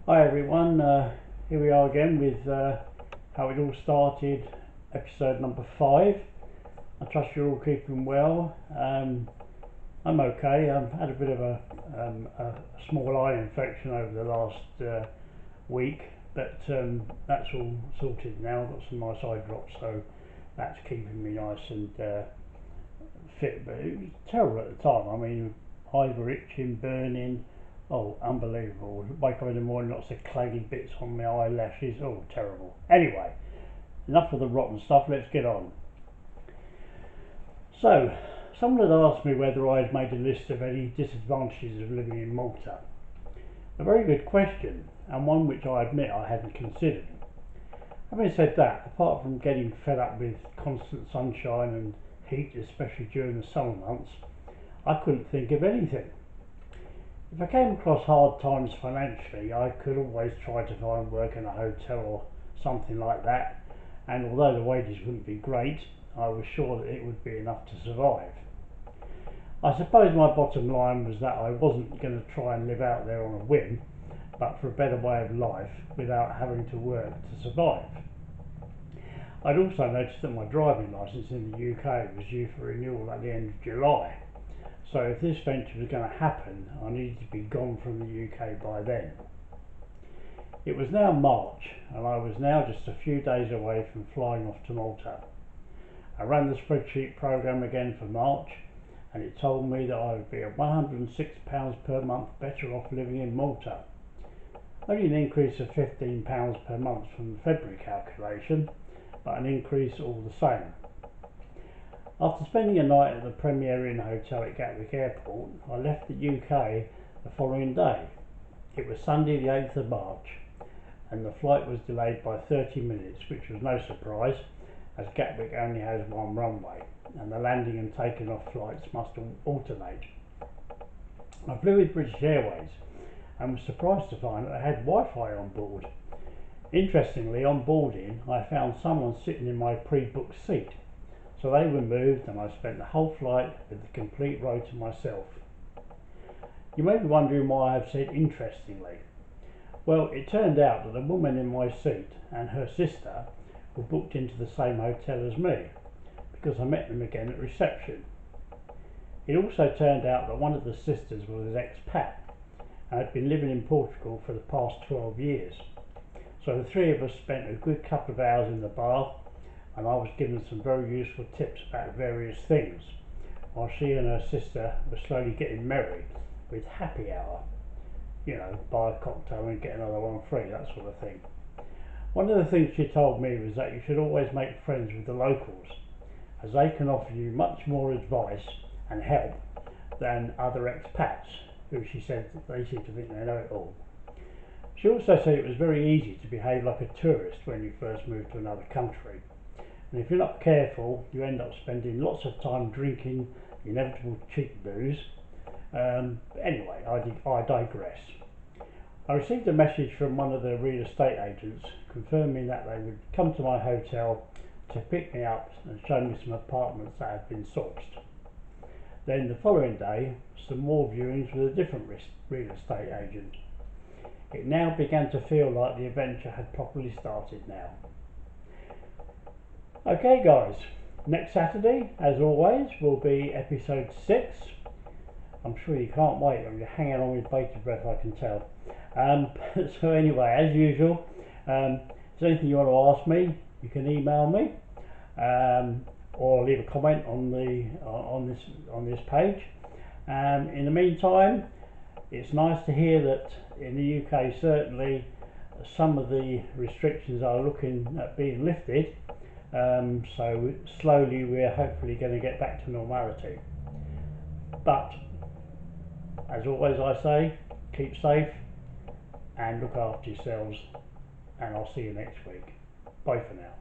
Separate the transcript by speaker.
Speaker 1: Hi everyone, here we are again with how it all started, episode number 5. I trust you're all keeping well. I'm okay. I've had a bit of a small eye infection over the last week, but that's all sorted now. I've got some nice eye drops, so that's keeping me nice and fit, but it was terrible at the time. I mean, eyes were itching, burning. Oh, unbelievable. Wake up in the morning, lots of claggy bits on my eyelashes. Oh, terrible. Anyway, enough of the rotten stuff, let's get on. So, someone had asked me whether I had made a list of any disadvantages of living in Malta. A very good question, and one which I admit I hadn't considered. Having said that, apart from getting fed up with constant sunshine and heat, especially during the summer months, I couldn't think of anything. If I came across hard times financially, I could always try to find work in a hotel or something like that, and although the wages wouldn't be great, I was sure that it would be enough to survive. I suppose my bottom line was that I wasn't going to try and live out there on a whim, but for a better way of life without having to work to survive. I'd also noticed that my driving licence in the UK was due for renewal at the end of July. So if this venture was going to happen, I needed to be gone from the UK by then. It was now March, and I was now just a few days away from flying off to Malta. I ran the spreadsheet program again for March, and it told me that I would be at £106 per month better off living in Malta. Only an increase of £15 per month from the February calculation, but an increase all the same. After spending a night at the Premier Inn Hotel at Gatwick Airport, I left the UK the following day. It was Sunday the 8th of March, and the flight was delayed by 30 minutes, which was no surprise, as Gatwick only has one runway, and the landing and taking off flights must alternate. I flew with British Airways, and was surprised to find that I had Wi-Fi on board. Interestingly, on boarding, I found someone sitting in my pre-booked seat. So they were moved, and I spent the whole flight with the complete row to myself. You may be wondering why I've said interestingly. Well, it turned out that the woman in my seat and her sister were booked into the same hotel as me, because I met them again at reception. It also turned out that one of the sisters was an expat and had been living in Portugal for the past 12 years. So the three of us spent a good couple of hours in the bar, and I was given some very useful tips about various things, while she and her sister were slowly getting merry with happy hour. You know, buy a cocktail and get another one free, that sort of thing. One of the things she told me was that you should always make friends with the locals, as they can offer you much more advice and help than other expats, who she said that they seem to think they know it all. She also said it was very easy to behave like a tourist when you first move to another country. And if you're not careful, you end up spending lots of time drinking the inevitable cheap booze. Anyway, I digress. I received a message from one of the real estate agents confirming that they would come to my hotel to pick me up and show me some apartments that had been sourced. Then the following day, some more viewings with a different real estate agent. It now began to feel like the adventure had properly started now. Okay guys, next Saturday, as always, will be episode 6. I'm sure you can't wait. I'm hanging on with bated breath, I can tell. So anyway, as usual, if there's anything you want to ask me, you can email me, or leave a comment on this page. In the meantime, it's nice to hear that in the UK certainly some of the restrictions are looking at being lifted. So slowly we're hopefully going to get back to normality. But as always I say, keep safe and look after yourselves, and I'll see you next week. Bye for now.